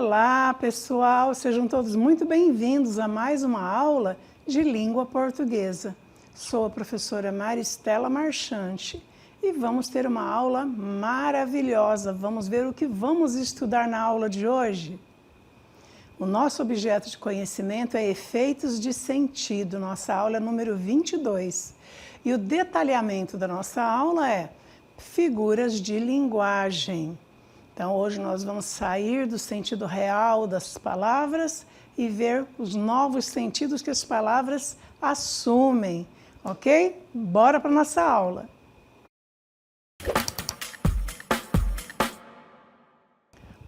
Olá, pessoal! Sejam todos muito bem-vindos a mais uma aula de língua portuguesa. Sou a professora Maristela Marchante e vamos ter uma aula maravilhosa. Vamos ver o que vamos estudar na aula de hoje. O nosso objeto de conhecimento é efeitos de sentido. Nossa aula é número 22. E o detalhamento da nossa aula é figuras de linguagem. Então, hoje nós vamos sair do sentido real das palavras e ver os novos sentidos que as palavras assumem, ok? Bora para a nossa aula!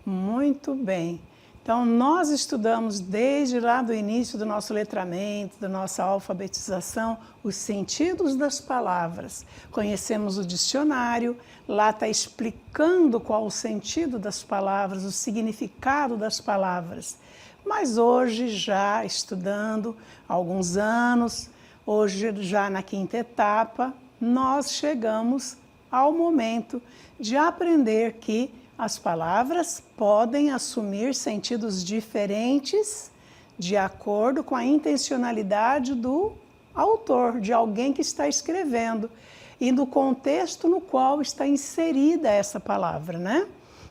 Muito bem! Então, nós estudamos desde lá do início do nosso letramento, da nossa alfabetização, os sentidos das palavras. Conhecemos o dicionário, lá está explicando qual o sentido das palavras, o significado das palavras. Mas hoje, já estudando há alguns anos, hoje já na quinta etapa, nós chegamos ao momento de aprender que as palavras podem assumir sentidos diferentes de acordo com a intencionalidade do autor, de alguém que está escrevendo e do contexto no qual está inserida essa palavra, né?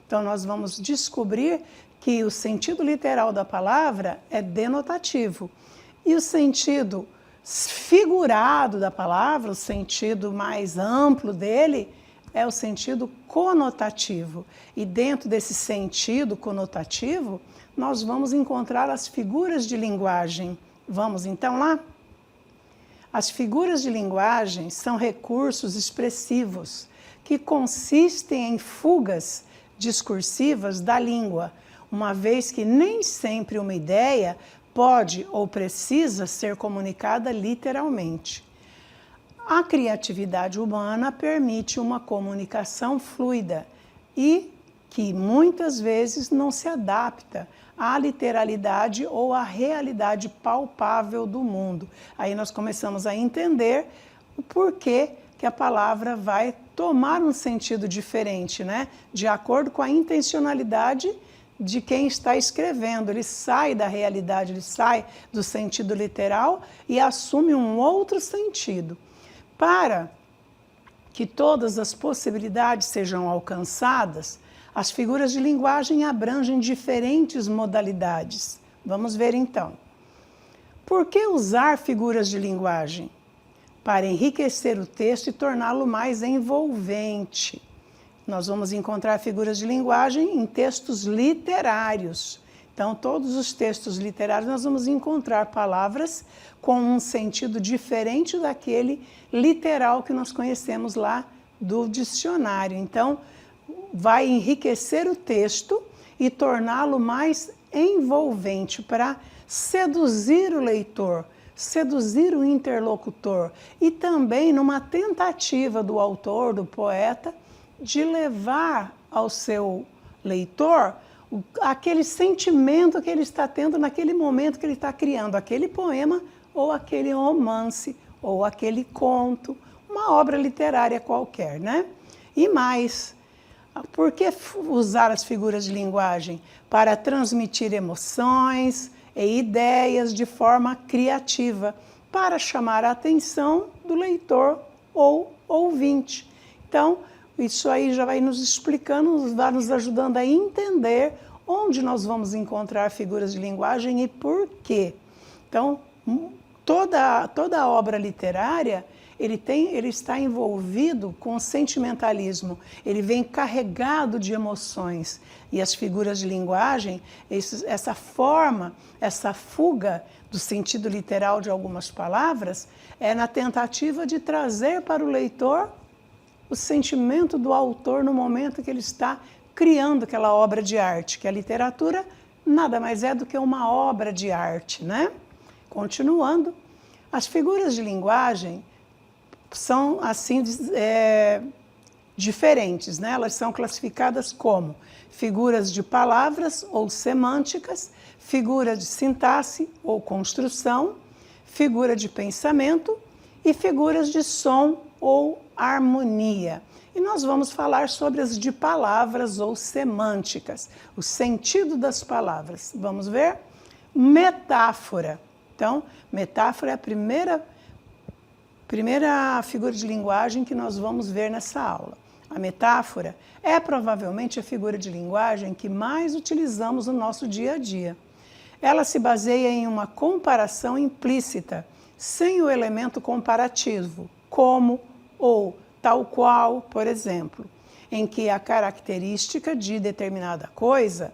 Então, nós vamos descobrir que o sentido literal da palavra é denotativo e o sentido figurado da palavra, o sentido mais amplo dele, é o sentido conotativo. E dentro desse sentido conotativo, nós vamos encontrar as figuras de linguagem. Vamos então lá? As figuras de linguagem são recursos expressivos que consistem em fugas discursivas da língua, uma vez que nem sempre uma ideia pode ou precisa ser comunicada literalmente. A criatividade humana permite uma comunicação fluida e que muitas vezes não se adapta à literalidade ou à realidade palpável do mundo. Aí nós começamos a entender o porquê que a palavra vai tomar um sentido diferente, né? De acordo com a intencionalidade de quem está escrevendo. Ele sai da realidade, ele sai do sentido literal e assume um outro sentido. Para que todas as possibilidades sejam alcançadas, as figuras de linguagem abrangem diferentes modalidades. Vamos ver então. Por que usar figuras de linguagem? Para enriquecer o texto e torná-lo mais envolvente. Nós vamos encontrar figuras de linguagem em textos literários. Então, todos os textos literários nós vamos encontrar palavras com um sentido diferente daquele literal que nós conhecemos lá do dicionário. Então, vai enriquecer o texto e torná-lo mais envolvente para seduzir o leitor, seduzir o interlocutor e também numa tentativa do autor, do poeta, de levar ao seu leitor aquele sentimento que ele está tendo naquele momento que ele está criando aquele poema ou aquele romance ou aquele conto, uma obra literária qualquer, né? E mais, por que usar as figuras de linguagem? Para transmitir emoções e ideias de forma criativa, para chamar a atenção do leitor ou ouvinte. Então, isso aí já vai nos explicando, vai nos ajudando a entender onde nós vamos encontrar figuras de linguagem e por quê. Então, toda obra literária, ele está envolvido com sentimentalismo, ele vem carregado de emoções. E as figuras de linguagem, essa forma, essa fuga do sentido literal de algumas palavras, é na tentativa de trazer para o leitor o sentimento do autor no momento que ele está criando aquela obra de arte, que a literatura nada mais é do que uma obra de arte, né? Continuando, as figuras de linguagem são assim diferentes, né? Elas são classificadas como figuras de palavras ou semânticas, figura de sintaxe ou construção, figura de pensamento e figuras de som ou harmonia. E nós vamos falar sobre as de palavras ou semânticas, o sentido das palavras. Vamos ver? Metáfora. Então, metáfora é a primeira figura de linguagem que nós vamos ver nessa aula. A metáfora é provavelmente a figura de linguagem que mais utilizamos no nosso dia a dia. Ela se baseia em uma comparação implícita, sem o elemento comparativo, como ou tal qual, por exemplo, em que a característica de determinada coisa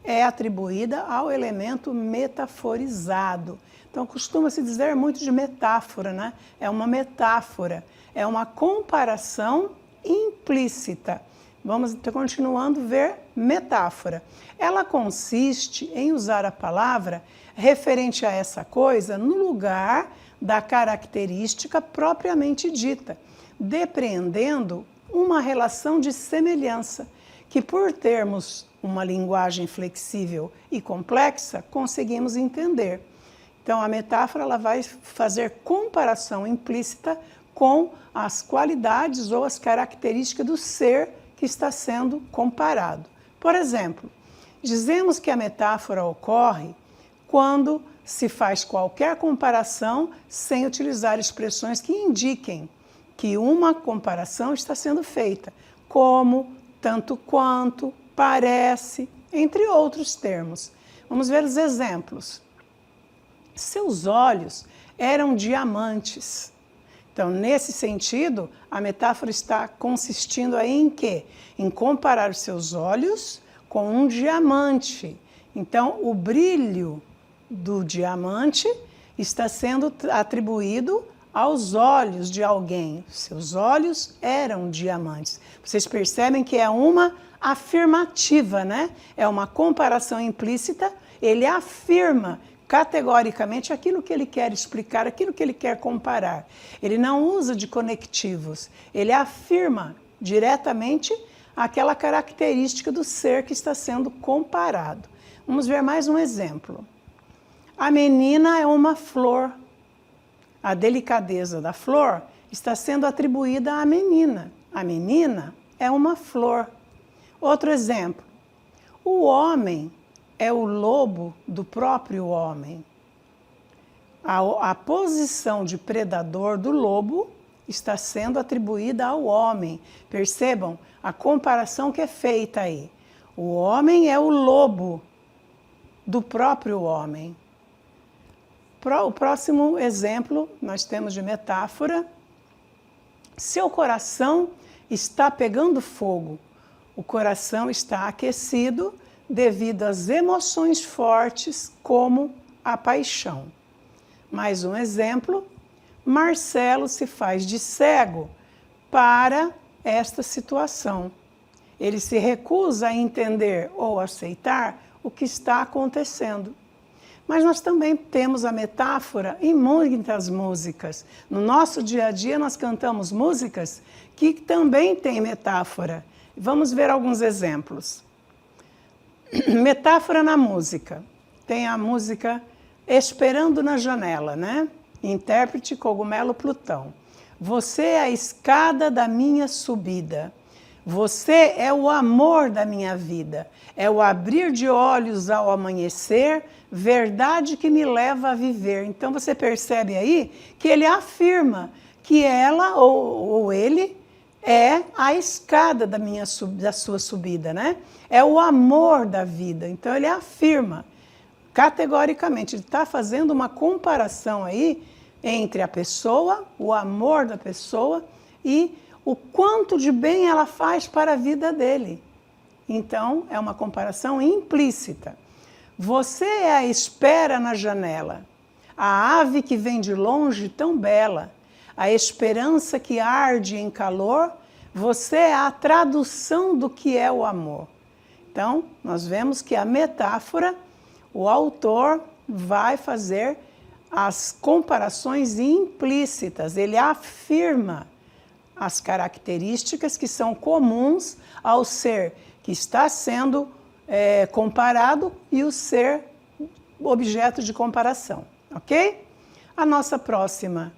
é atribuída ao elemento metaforizado. Então, costuma-se dizer muito de metáfora, né? É uma metáfora, é uma comparação implícita. Vamos continuando a ver metáfora. Ela consiste em usar a palavra referente a essa coisa no lugar da característica propriamente dita, depreendendo uma relação de semelhança, que por termos uma linguagem flexível e complexa, conseguimos entender. Então, a metáfora ela vai fazer comparação implícita com as qualidades ou as características do ser que está sendo comparado. Por exemplo, dizemos que a metáfora ocorre quando se faz qualquer comparação sem utilizar expressões que indiquem que uma comparação está sendo feita, como, tanto quanto, parece, entre outros termos. Vamos ver os exemplos. Seus olhos eram diamantes. Então, nesse sentido, a metáfora está consistindo aí em quê? Em comparar os seus olhos com um diamante. Então, o brilho do diamante está sendo atribuído aos olhos de alguém. Seus olhos eram diamantes. Vocês percebem que é uma afirmativa, né? É uma comparação implícita. Ele afirma categoricamente aquilo que ele quer explicar, aquilo que ele quer comparar. Ele não usa de conectivos, ele afirma diretamente aquela característica do ser que está sendo comparado. Vamos ver mais um exemplo. A menina é uma flor. A delicadeza da flor está sendo atribuída à menina. A menina é uma flor. Outro exemplo. O homem é o lobo do próprio homem. A posição de predador do lobo está sendo atribuída ao homem. Percebam a comparação que é feita aí. O homem é o lobo do próprio homem. O próximo exemplo nós temos de metáfora. Seu coração está pegando fogo. O coração está aquecido devido às emoções fortes, como a paixão. Mais um exemplo, Marcelo se faz de cego para esta situação. Ele se recusa a entender ou aceitar o que está acontecendo. Mas nós também temos a metáfora em muitas músicas. No nosso dia a dia nós cantamos músicas que também têm metáfora. Vamos ver alguns exemplos. Metáfora na música. Tem a música Esperando na Janela, né? Intérprete Cogumelo Plutão. Você é a escada da minha subida. Você é o amor da minha vida. É o abrir de olhos ao amanhecer, verdade que me leva a viver. Então você percebe aí que ele afirma que ela ou ele é a escada da sua subida, né? É o amor da vida. Então ele afirma categoricamente, ele está fazendo uma comparação aí entre a pessoa, o amor da pessoa e o quanto de bem ela faz para a vida dele. Então, é uma comparação implícita. Você é a espera na janela, a ave que vem de longe tão bela, a esperança que arde em calor, você é a tradução do que é o amor. Então, nós vemos que a metáfora, o autor vai fazer as comparações implícitas, ele afirma as características que são comuns ao ser que está sendo comparado e o ser objeto de comparação, ok? A nossa próxima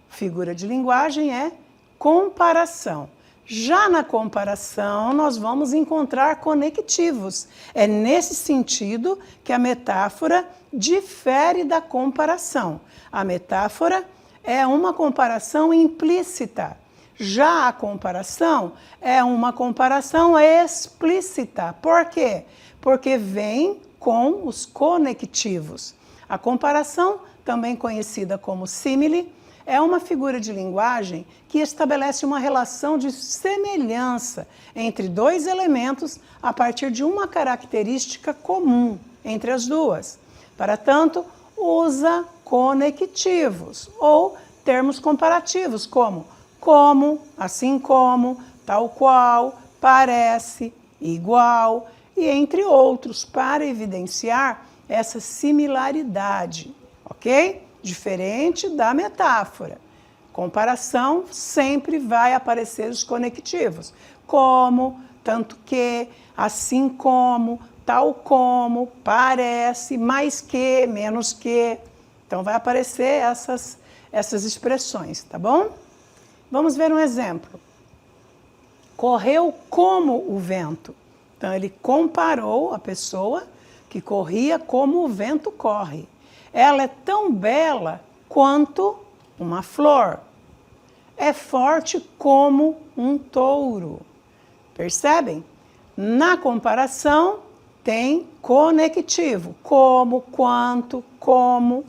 figura de linguagem é comparação. Já na comparação, nós vamos encontrar conectivos. É nesse sentido que a metáfora difere da comparação. A metáfora é uma comparação implícita. Já a comparação é uma comparação explícita. Por quê? Porque vem com os conectivos. A comparação, também conhecida como símile, é uma figura de linguagem que estabelece uma relação de semelhança entre dois elementos a partir de uma característica comum entre as duas. Para tanto, usa conectivos ou termos comparativos como, assim como, tal qual, parece, igual e entre outros para evidenciar essa similaridade, ok? Diferente da metáfora. Comparação sempre vai aparecer os conectivos. Como, tanto que, assim como, tal como, parece, mais que, menos que. Então vai aparecer essas expressões, tá bom? Vamos ver um exemplo. Correu como o vento. Então ele comparou a pessoa que corria como o vento corre. Ela é tão bela quanto uma flor. É forte como um touro. Percebem? Na comparação, tem conectivo. Como, quanto, como.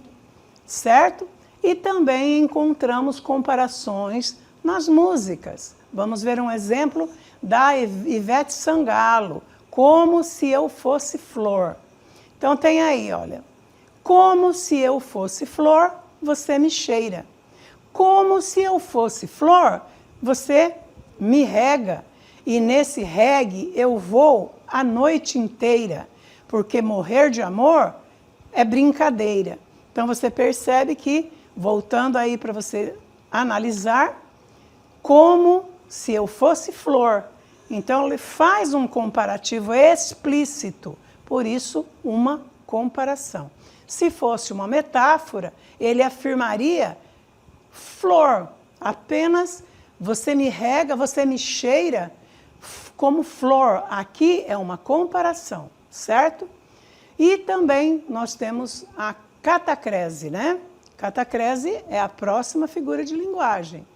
Certo? E também encontramos comparações nas músicas. Vamos ver um exemplo da Ivete Sangalo. Como se eu fosse flor. Então tem aí, olha. Como se eu fosse flor, você me cheira. Como se eu fosse flor, você me rega. E nesse regue eu vou a noite inteira, porque morrer de amor é brincadeira. Então você percebe que, voltando aí para você analisar, como se eu fosse flor. Então ele faz um comparativo explícito, por isso uma comparação. Se fosse uma metáfora, ele afirmaria flor, apenas você me rega, você me cheira como flor. Aqui é uma comparação, certo? E também nós temos a catacrese, né? Catacrese é a próxima figura de linguagem.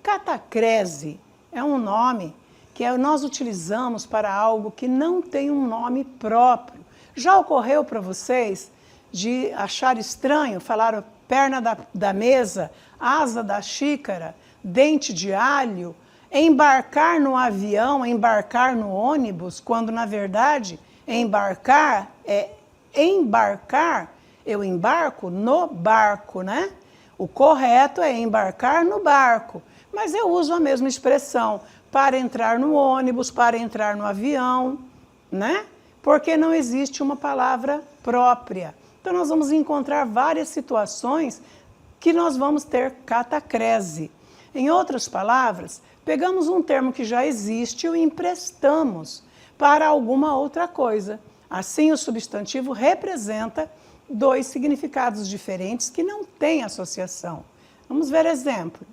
Catacrese é um nome que nós utilizamos para algo que não tem um nome próprio. Já ocorreu para vocês de achar estranho, falaram perna da mesa, asa da xícara, dente de alho, embarcar no avião, embarcar no ônibus, quando na verdade embarcar é embarcar, eu embarco no barco, né? O correto é embarcar no barco, mas eu uso a mesma expressão para entrar no ônibus, para entrar no avião, né? Porque não existe uma palavra própria. Então nós vamos encontrar várias situações que nós vamos ter catacrese. Em outras palavras, pegamos um termo que já existe e o emprestamos para alguma outra coisa. Assim, o substantivo representa dois significados diferentes que não têm associação. Vamos ver exemplo.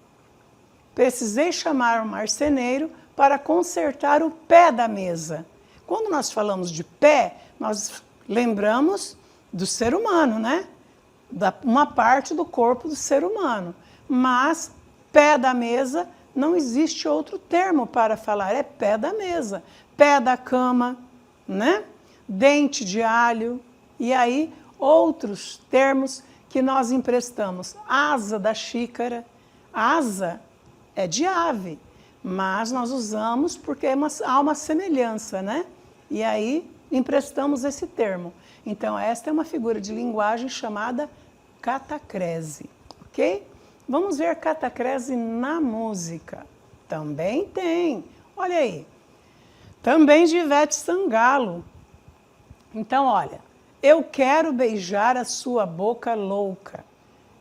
Precisei chamar um marceneiro para consertar o pé da mesa. Quando nós falamos de pé, nós lembramos do ser humano, né? Uma parte do corpo do ser humano. Mas pé da mesa, não existe outro termo para falar, é pé da mesa. Pé da cama, né? Dente de alho, e aí outros termos que nós emprestamos. Asa da xícara, asa é de ave, mas nós usamos porque há uma semelhança, né? E aí emprestamos esse termo. Então esta é uma figura de linguagem chamada catacrese, ok? Vamos ver catacrese na música. Também tem, olha aí. Também de Ivete Sangalo. Então, olha, eu quero beijar a sua boca louca.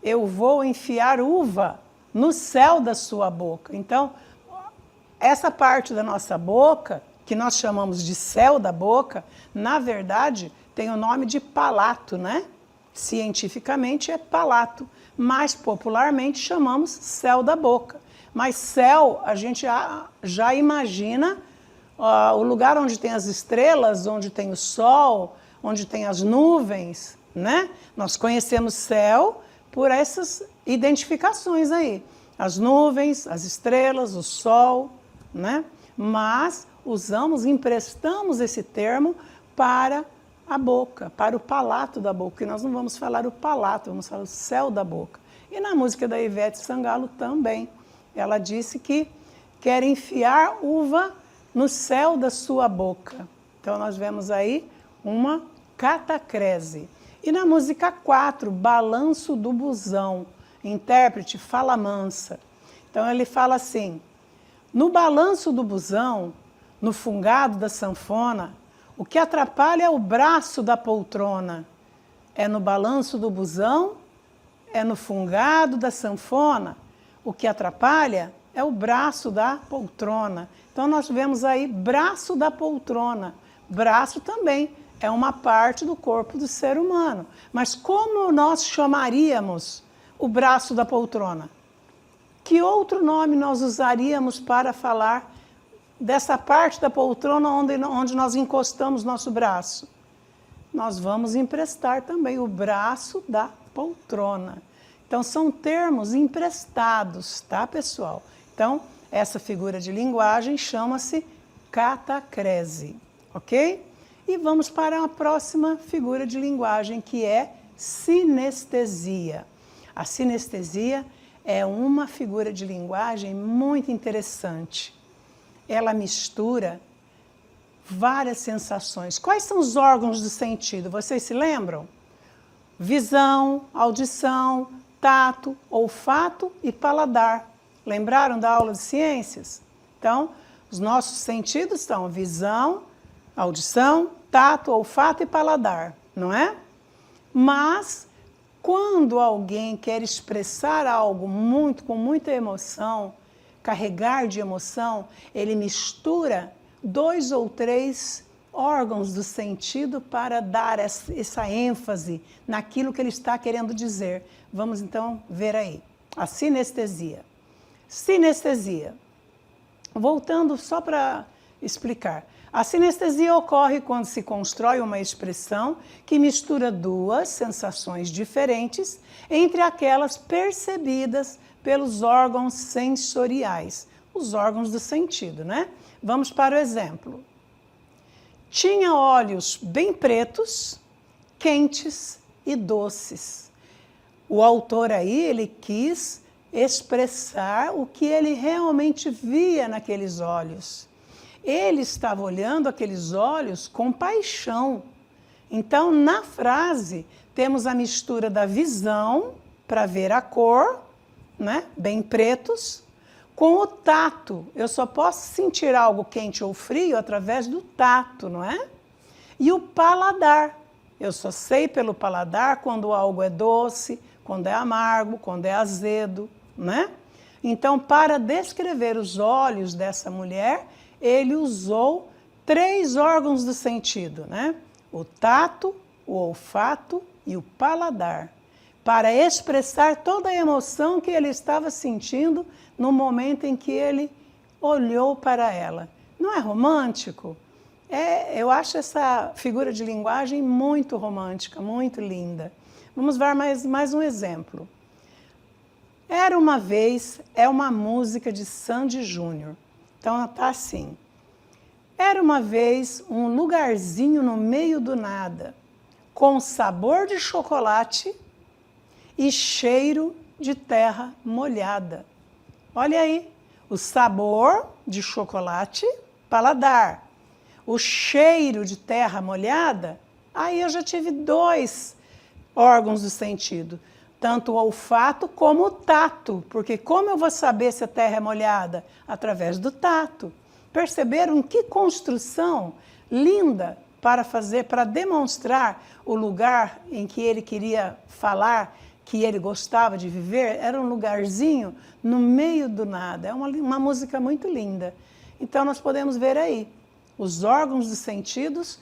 Eu vou enfiar uva no céu da sua boca. Então, essa parte da nossa boca, que nós chamamos de céu da boca, na verdade, tem o nome de palato, né? Cientificamente é palato, mas popularmente chamamos céu da boca. Mas céu, a gente já imagina o lugar onde tem as estrelas, onde tem o sol, onde tem as nuvens, né? Nós conhecemos céu por essas identificações aí. As nuvens, as estrelas, o sol, né? Mas emprestamos esse termo para a boca, para o palato da boca. E nós não vamos falar o palato, vamos falar o céu da boca. E na música da Ivete Sangalo também. Ela disse que quer enfiar uva no céu da sua boca. Então nós vemos aí uma catacrese. E na música 4, Balanço do Busão, intérprete Fala Mansa. Então ele fala assim: no balanço do busão, no fungado da sanfona, o que atrapalha é o braço da poltrona. É no balanço do busão, é no fungado da sanfona. O que atrapalha é o braço da poltrona. Então nós vemos aí braço da poltrona. Braço também é uma parte do corpo do ser humano. Mas como nós chamaríamos o braço da poltrona? Que outro nome nós usaríamos para falar dessa parte da poltrona onde nós encostamos nosso braço? Nós vamos emprestar também o braço da poltrona. Então, são termos emprestados, tá, pessoal? Então, essa figura de linguagem chama-se catacrese, ok? E vamos para a próxima figura de linguagem, que é sinestesia. A sinestesia é uma figura de linguagem muito interessante. Ela mistura várias sensações. Quais são os órgãos do sentido? Vocês se lembram? Visão, audição, tato, olfato e paladar. Lembraram da aula de ciências? Então, os nossos sentidos são visão, audição, tato, olfato e paladar, não é? Mas quando alguém quer expressar algo com muita emoção, carregar de emoção, ele mistura 2 ou 3 órgãos do sentido para dar essa ênfase naquilo que ele está querendo dizer. Vamos então ver aí. A sinestesia. Sinestesia. Voltando só para explicar. A sinestesia ocorre quando se constrói uma expressão que mistura 2 sensações diferentes entre aquelas percebidas pelos órgãos sensoriais, os órgãos do sentido, né? Vamos para o exemplo. Tinha olhos bem pretos, quentes e doces. O autor aí, ele quis expressar o que ele realmente via naqueles olhos. Ele estava olhando aqueles olhos com paixão. Então, na frase, temos a mistura da visão, para ver a cor, né? Bem pretos, com o tato. Eu só posso sentir algo quente ou frio através do tato, não é? E o paladar. Eu só sei pelo paladar quando algo é doce, quando é amargo, quando é azedo, né? Então, para descrever os olhos dessa mulher, ele usou 3 órgãos do sentido, né? O tato, o olfato e o paladar, para expressar toda a emoção que ele estava sentindo no momento em que ele olhou para ela. Não é romântico? Eu acho essa figura de linguagem muito romântica, muito linda. Vamos ver mais um exemplo. Era uma vez é uma música de Sandy Júnior. Então, está assim. Era uma vez um lugarzinho no meio do nada, com sabor de chocolate e cheiro de terra molhada. Olha aí, o sabor de chocolate, paladar. O cheiro de terra molhada, aí eu já tive 2 órgãos do sentido. Tanto o olfato como o tato, porque como eu vou saber se a terra é molhada? Através do tato. Perceberam que construção linda para demonstrar o lugar em que ele queria falar, que ele gostava de viver? Era um lugarzinho no meio do nada. É uma música muito linda. Então nós podemos ver aí os órgãos dos sentidos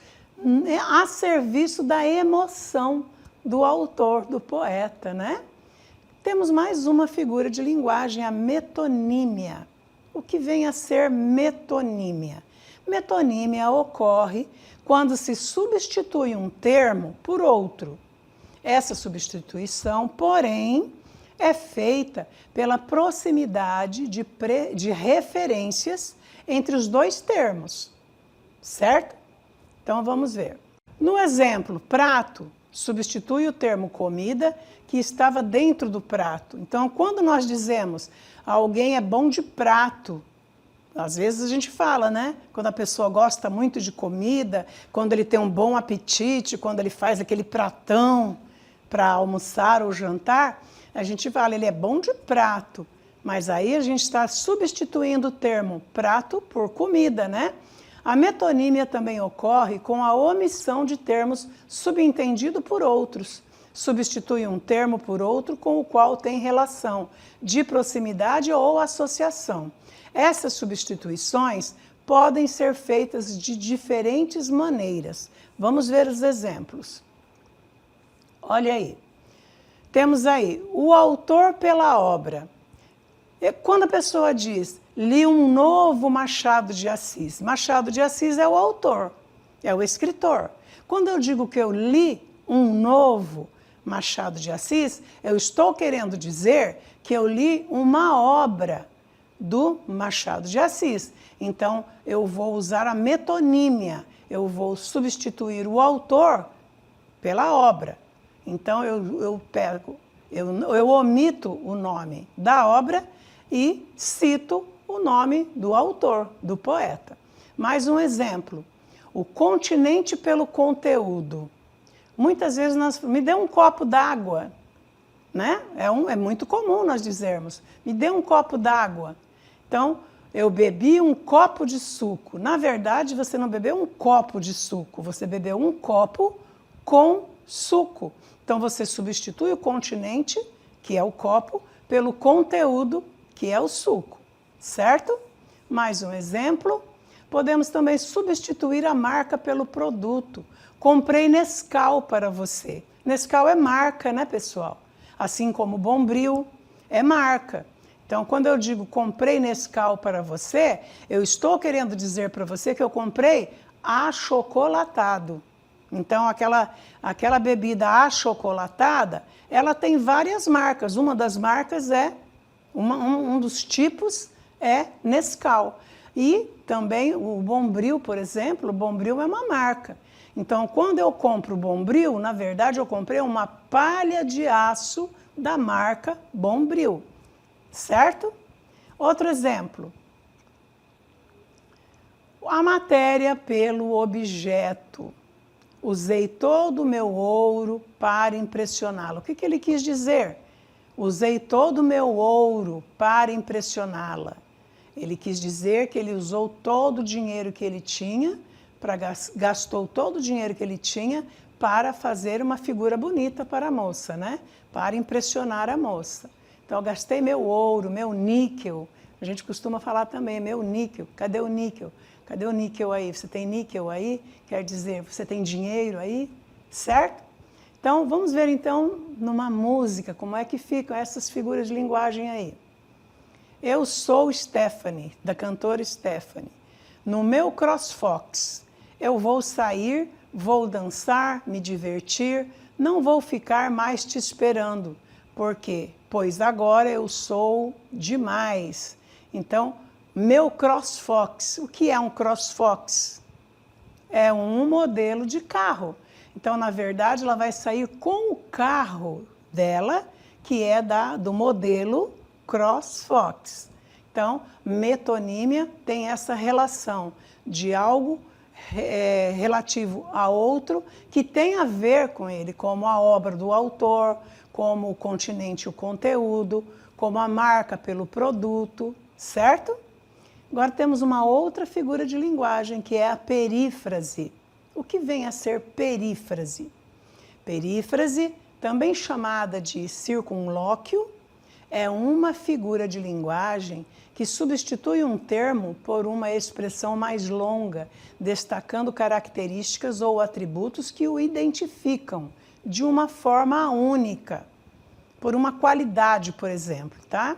a serviço da emoção do autor, do poeta, né? Temos mais uma figura de linguagem, a metonímia. O que vem a ser metonímia? Metonímia ocorre quando se substitui um termo por outro. Essa substituição, porém, é feita pela proximidade de referências entre os dois termos, certo? Então vamos ver. No exemplo, prato substitui o termo comida que estava dentro do prato. Então, quando nós dizemos alguém é bom de prato, às vezes a gente fala, né? Quando a pessoa gosta muito de comida, quando ele tem um bom apetite, quando ele faz aquele pratão para almoçar ou jantar, a gente fala, ele é bom de prato. Mas aí a gente está substituindo o termo prato por comida, né? A metonímia também ocorre com a omissão de termos subentendido por outros. Substitui um termo por outro com o qual tem relação de proximidade ou associação. Essas substituições podem ser feitas de diferentes maneiras. Vamos ver os exemplos. Olha aí. Temos aí o autor pela obra. Quando a pessoa diz, li um novo Machado de Assis, Machado de Assis é o autor, é o escritor. Quando eu digo que eu li um novo Machado de Assis, eu estou querendo dizer que eu li uma obra do Machado de Assis. Então, eu vou usar a metonímia, eu vou substituir o autor pela obra. Então, eu omito o nome da obra e cito o nome do autor, do poeta. Mais um exemplo, o continente pelo conteúdo. Muitas vezes me dê um copo d'água, né? É muito comum nós dizermos, me dê um copo d'água. Então, eu bebi um copo de suco. Na verdade, você não bebeu um copo de suco, você bebeu um copo com suco. Então, você substitui o continente, que é o copo, pelo conteúdo, que é o suco, certo? Mais um exemplo. Podemos também substituir a marca pelo produto. Comprei Nescau para você. Nescau é marca, né, pessoal? Assim como Bombril é marca. Então, quando eu digo comprei Nescau para você, eu estou querendo dizer para você que eu comprei achocolatado. Então, aquela bebida achocolatada, ela tem várias marcas. Uma das marcas um dos tipos é Nescau. E também o Bombril, por exemplo, o Bombril é uma marca. Então, quando eu compro Bombril, na verdade, eu comprei uma palha de aço da marca Bombril, certo? Outro exemplo. A matéria pelo objeto. Usei todo o meu ouro para impressioná-lo. O que ele quis dizer? Usei todo o meu ouro para impressioná-la. Ele quis dizer que ele usou todo o dinheiro que ele tinha, gastou todo o dinheiro que ele tinha para fazer uma figura bonita para a moça, né? Para impressionar a moça. Então, eu gastei meu ouro, meu níquel. A gente costuma falar também, meu níquel. Cadê o níquel? Cadê o níquel aí? Você tem níquel aí? Quer dizer, você tem dinheiro aí? Certo? Então, vamos ver então numa música como é que ficam essas figuras de linguagem aí. Eu sou Stephanie, da cantora Stephanie. No meu CrossFox, eu vou sair, vou dançar, me divertir, não vou ficar mais te esperando. Por quê? Pois agora eu sou demais. Então, meu CrossFox. O que é um CrossFox? É um modelo de carro. Então, na verdade, ela vai sair com o carro dela, que é do modelo CrossFox. Então, metonímia tem essa relação de algo relativo a outro que tem a ver com ele, como a obra do autor, como o continente, o conteúdo, como a marca pelo produto, certo? Agora temos uma outra figura de linguagem, que é a perífrase. O que vem a ser perífrase? Perífrase, também chamada de circunlóquio, é uma figura de linguagem que substitui um termo por uma expressão mais longa, destacando características ou atributos que o identificam de uma forma única. por uma qualidade, por exemplo, tá?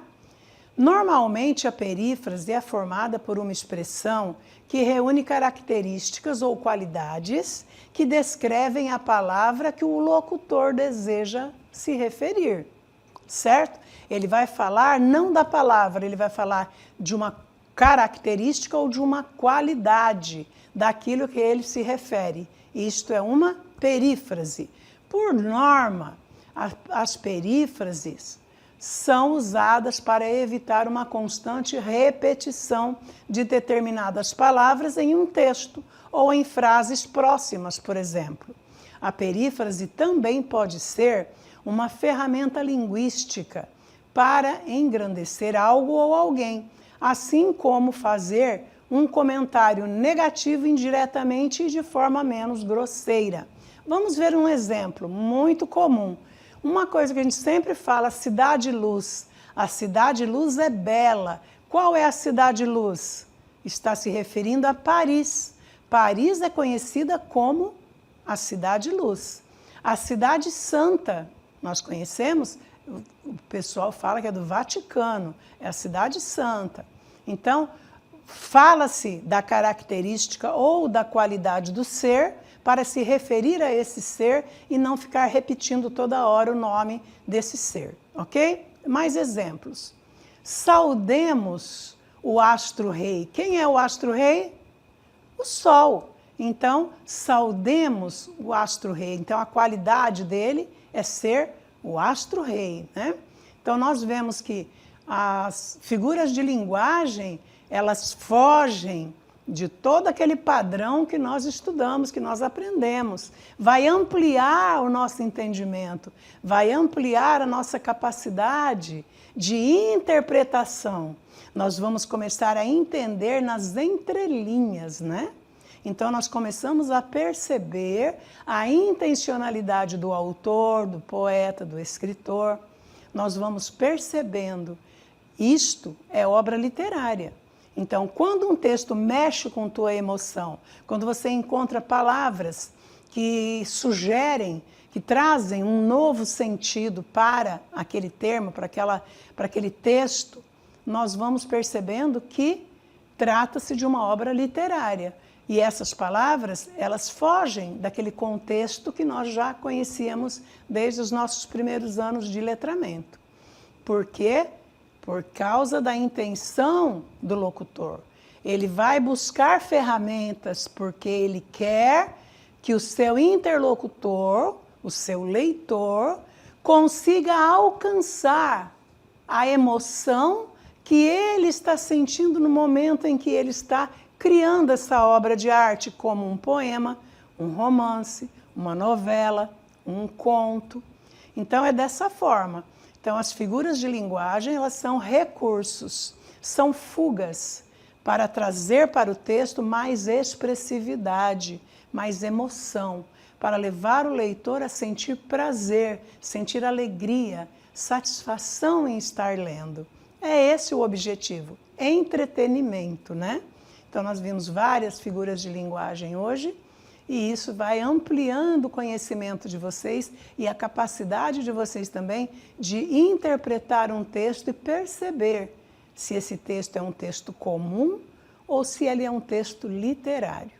Normalmente, a perífrase é formada por uma expressão que reúne características ou qualidades que descrevem a palavra que o locutor deseja se referir, certo? Ele vai falar não da palavra, ele vai falar de uma característica ou de uma qualidade daquilo que ele se refere. Isto é uma perífrase. Por norma, as perífrases são usadas para evitar uma constante repetição de determinadas palavras em um texto ou em frases próximas, por exemplo. A perífrase também pode ser uma ferramenta linguística para engrandecer algo ou alguém, assim como fazer um comentário negativo indiretamente e de forma menos grosseira. Vamos ver um exemplo muito comum. Uma coisa que a gente sempre fala, cidade-luz. A cidade-luz é bela. Qual é a cidade-luz? Está se referindo a Paris. Paris é conhecida como a cidade-luz. A cidade santa, nós conhecemos, o pessoal fala que é do Vaticano, é a cidade santa. Então, fala-se da característica ou da qualidade do ser para se referir a esse ser e não ficar repetindo toda hora o nome desse ser, ok? Mais exemplos. Saudemos o astro-rei. Quem é o astro-rei? O Sol. Então, saudemos o astro-rei. Então, a qualidade dele é ser o astro-rei, né? Então, nós vemos que as figuras de linguagem, elas fogem de todo aquele padrão que nós estudamos, que nós aprendemos. Vai ampliar o nosso entendimento, vai ampliar a nossa capacidade de interpretação. Nós vamos começar a entender nas entrelinhas, né? Então, nós começamos a perceber a intencionalidade do autor, do poeta, do escritor. Nós vamos percebendo. Isto é obra literária. Então, quando um texto mexe com tua emoção, quando você encontra palavras que sugerem, que trazem um novo sentido para aquele termo, para aquele texto, nós vamos percebendo que trata-se de uma obra literária. E essas palavras, elas fogem daquele contexto que nós já conhecíamos desde os nossos primeiros anos de letramento. Por quê? Por causa da intenção do locutor. Ele vai buscar ferramentas porque ele quer que o seu interlocutor, o seu leitor, consiga alcançar a emoção que ele está sentindo no momento em que ele está criando essa obra de arte, como um poema, um romance, uma novela, um conto. Então, é dessa forma. Então, as figuras de linguagem, elas são recursos, são fugas para trazer para o texto mais expressividade, mais emoção, para levar o leitor a sentir prazer, sentir alegria, satisfação em estar lendo. É esse o objetivo, entretenimento, né? Então, nós vimos várias figuras de linguagem hoje, e isso vai ampliando o conhecimento de vocês e a capacidade de vocês também de interpretar um texto e perceber se esse texto é um texto comum ou se ele é um texto literário.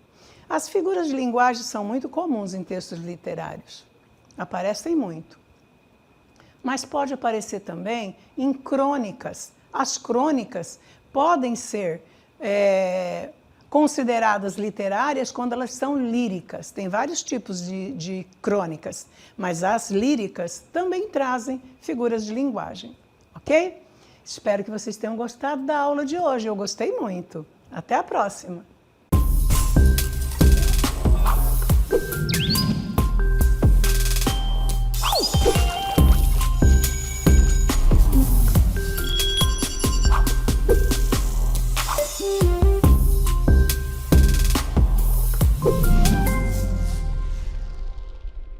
As figuras de linguagem são muito comuns em textos literários, aparecem muito. Mas pode aparecer também em crônicas. As crônicas podem ser consideradas literárias quando elas são líricas. Tem vários tipos de crônicas, mas as líricas também trazem figuras de linguagem, ok? Espero que vocês tenham gostado da aula de hoje. Eu gostei muito. Até a próxima!